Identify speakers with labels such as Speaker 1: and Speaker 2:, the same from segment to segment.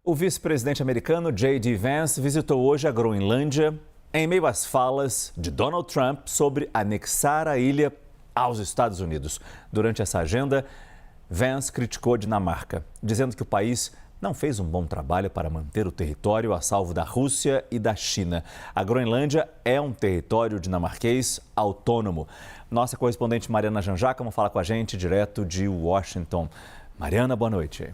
Speaker 1: O vice-presidente americano J.D. Vance visitou hoje a Groenlândia em meio às falas de Donald Trump sobre anexar a ilha aos Estados Unidos. Durante essa agenda, Vance criticou a Dinamarca, dizendo que o país não fez um bom trabalho para manter o território a salvo da Rússia e da China. A Groenlândia é um território dinamarquês autônomo. Nossa correspondente Mariana Janjacamo fala com a gente direto de Washington. Mariana, boa noite.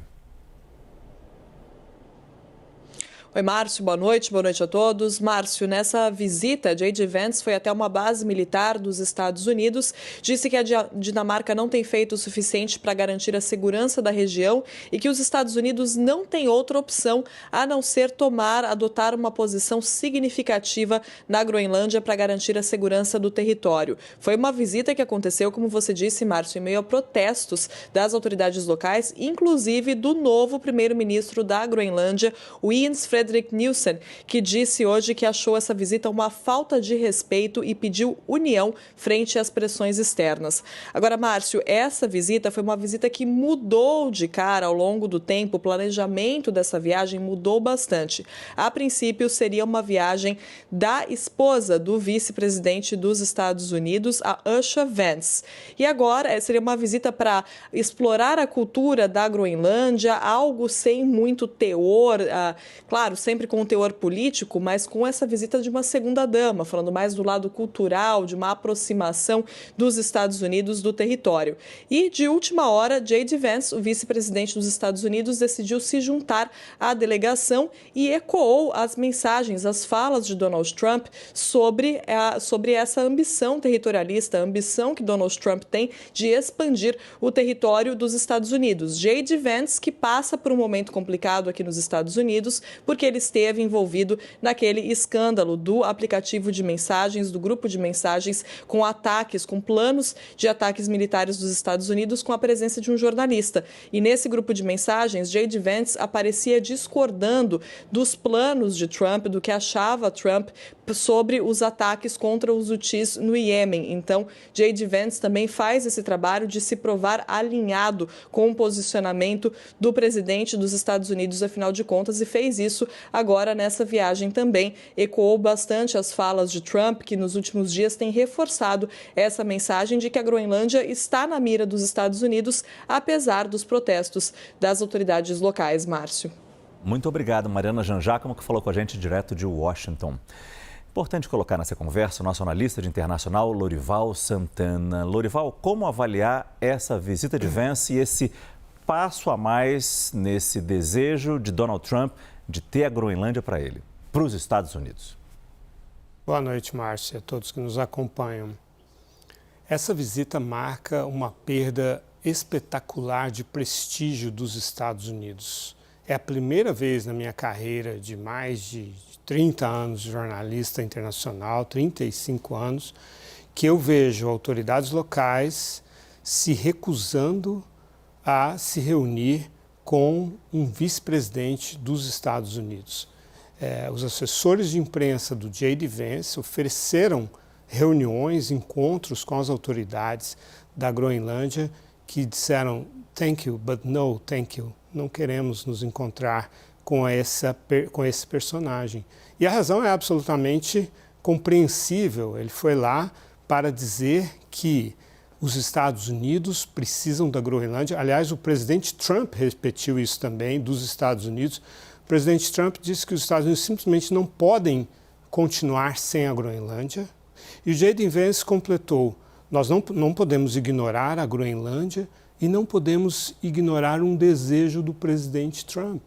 Speaker 2: Oi, Márcio, boa noite a todos. Márcio, nessa visita, J.D. Vance foi até uma base militar dos Estados Unidos, disse que a Dinamarca não tem feito o suficiente para garantir a segurança da região e que os Estados Unidos não têm outra opção a não ser adotar uma posição significativa na Groenlândia para garantir a segurança do território. Foi uma visita que aconteceu, como você disse, Márcio, em meio a protestos das autoridades locais, inclusive do novo primeiro-ministro da Groenlândia, o Jens Frederik Nielsen, que disse hoje que achou essa visita uma falta de respeito e pediu união frente às pressões externas. Agora, Márcio, essa visita foi uma visita que mudou de cara ao longo do tempo. O planejamento dessa viagem mudou bastante. A princípio, seria uma viagem da esposa do vice-presidente dos Estados Unidos, a Usha Vance. E agora seria uma visita para explorar a cultura da Groenlândia, algo sem muito teor, claro, sempre com um teor político, mas com essa visita de uma segunda-dama, falando mais do lado cultural, de uma aproximação dos Estados Unidos do território. E, de última hora, J.D. Vance, o vice-presidente dos Estados Unidos, decidiu se juntar à delegação e ecoou as mensagens, as falas de Donald Trump sobre essa ambição territorialista, a ambição que Donald Trump tem de expandir o território dos Estados Unidos. J.D. Vance, que passa por um momento complicado aqui nos Estados Unidos, porque ele esteve envolvido naquele escândalo do aplicativo de mensagens, do grupo de mensagens, com ataques, com planos de ataques militares dos Estados Unidos, com a presença de um jornalista. E nesse grupo de mensagens, J.D. Vance aparecia discordando dos planos de Trump, do que achava Trump sobre os ataques contra os Hutis no Iêmen. Então, J.D. Vance também faz esse trabalho de se provar alinhado com o posicionamento do presidente dos Estados Unidos, afinal de contas, e fez isso agora nessa viagem também. Ecoou bastante as falas de Trump, que nos últimos dias tem reforçado essa mensagem de que a Groenlândia está na mira dos Estados Unidos, apesar dos protestos das autoridades locais. Márcio.
Speaker 1: Muito obrigado, Mariana Janjacamo, que falou com a gente direto de Washington. Importante colocar nessa conversa o nosso analista de internacional, Lorival Santana. Lorival, como avaliar essa visita de Vance e esse passo a mais nesse desejo de Donald Trump de ter a Groenlândia para ele, para os Estados Unidos?
Speaker 3: Boa noite, Márcia, a todos que nos acompanham. Essa visita marca uma perda espetacular de prestígio dos Estados Unidos. É a primeira vez na minha carreira de mais de 30 anos de jornalista internacional, 35 anos, que eu vejo autoridades locais se recusando a se reunir com um vice-presidente dos Estados Unidos. Os assessores de imprensa do J.D. Vance ofereceram reuniões, encontros com as autoridades da Groenlândia que disseram "thank you, but no thank you". Não queremos nos encontrar com esse personagem. E a razão é absolutamente compreensível. Ele foi lá para dizer que os Estados Unidos precisam da Groenlândia. Aliás, o presidente Trump repetiu isso também, dos Estados Unidos. O presidente Trump disse que os Estados Unidos simplesmente não podem continuar sem a Groenlândia. E o J.D. Vance completou: nós não podemos ignorar a Groenlândia e não podemos ignorar um desejo do presidente Trump,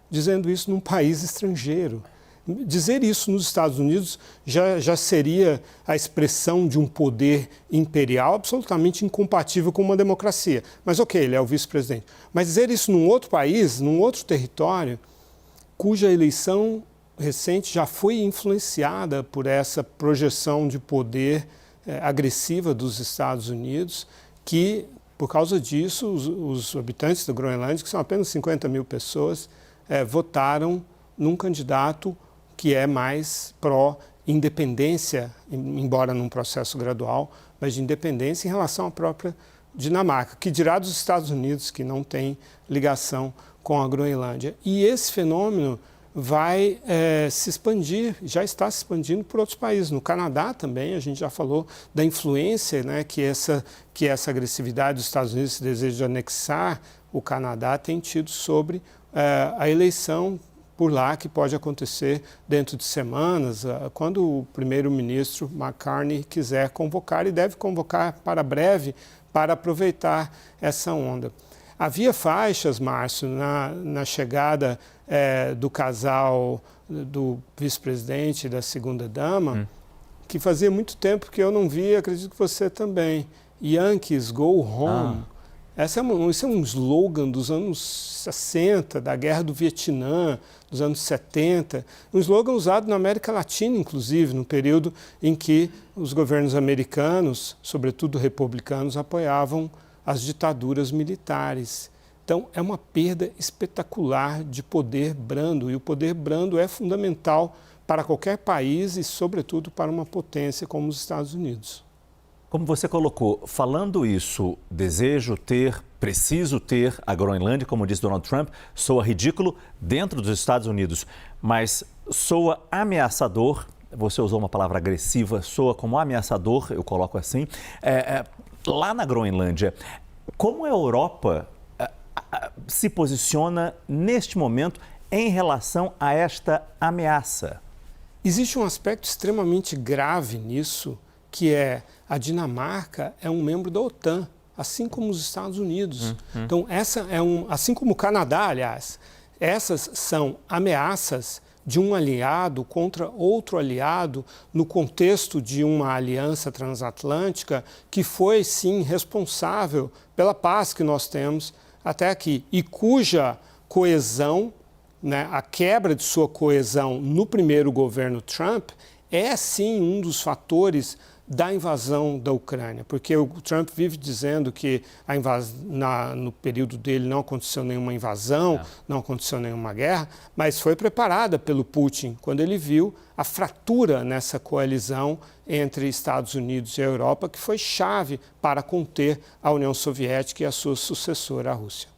Speaker 3: dizendo isso num país estrangeiro. Dizer isso nos Estados Unidos já seria a expressão de um poder imperial absolutamente incompatível com uma democracia. Mas ok, ele é o vice-presidente. Mas dizer isso num outro país, num outro território, cuja eleição recente já foi influenciada por essa projeção de poder agressiva dos Estados Unidos, que, por causa disso, os habitantes da Groenlândia, que são apenas 50 mil pessoas, votaram num candidato que é mais pró-independência, embora num processo gradual, mas de independência em relação à própria Dinamarca, que dirá dos Estados Unidos, que não tem ligação com a Groenlândia. E esse fenômeno vai se expandir, já está se expandindo por outros países. No Canadá também, a gente já falou da influência, né, que essa agressividade dos Estados Unidos, esse desejo de anexar o Canadá, tem tido sobre a eleição por lá, que pode acontecer dentro de semanas, quando o primeiro-ministro McCartney quiser convocar, e deve convocar para breve, para aproveitar essa onda. Havia faixas, Márcio, na chegada do casal do vice-presidente e da segunda-dama, que fazia muito tempo que eu não via, acredito que você também. Yankees Go Home. Esse é um slogan dos anos 60, da Guerra do Vietnã, dos anos 70. Um slogan usado na América Latina, inclusive, no período em que os governos americanos, sobretudo republicanos, apoiavam as ditaduras militares. Então, é uma perda espetacular de poder brando, e o poder brando é fundamental para qualquer país e, sobretudo, para uma potência como os Estados Unidos.
Speaker 1: Como você colocou, falando isso, desejo ter, preciso ter a Groenlândia, como disse Donald Trump, soa ridículo dentro dos Estados Unidos, mas soa ameaçador. Você usou uma palavra agressiva, soa como ameaçador, eu coloco assim. Lá na Groenlândia, como a Europa se posiciona neste momento em relação a esta ameaça?
Speaker 3: Existe um aspecto extremamente grave nisso, que é a Dinamarca é um membro da OTAN, assim como os Estados Unidos. Então, assim como o Canadá, aliás, essas são ameaças de um aliado contra outro aliado no contexto de uma aliança transatlântica que foi, sim, responsável pela paz que nós temos até aqui e cuja coesão, né, a quebra de sua coesão no primeiro governo Trump é, sim, um dos fatores da invasão da Ucrânia, porque o Trump vive dizendo que no período dele não aconteceu nenhuma invasão, não aconteceu nenhuma guerra, mas foi preparada pelo Putin quando ele viu a fratura nessa coalizão entre Estados Unidos e a Europa, que foi chave para conter a União Soviética e a sua sucessora, a Rússia.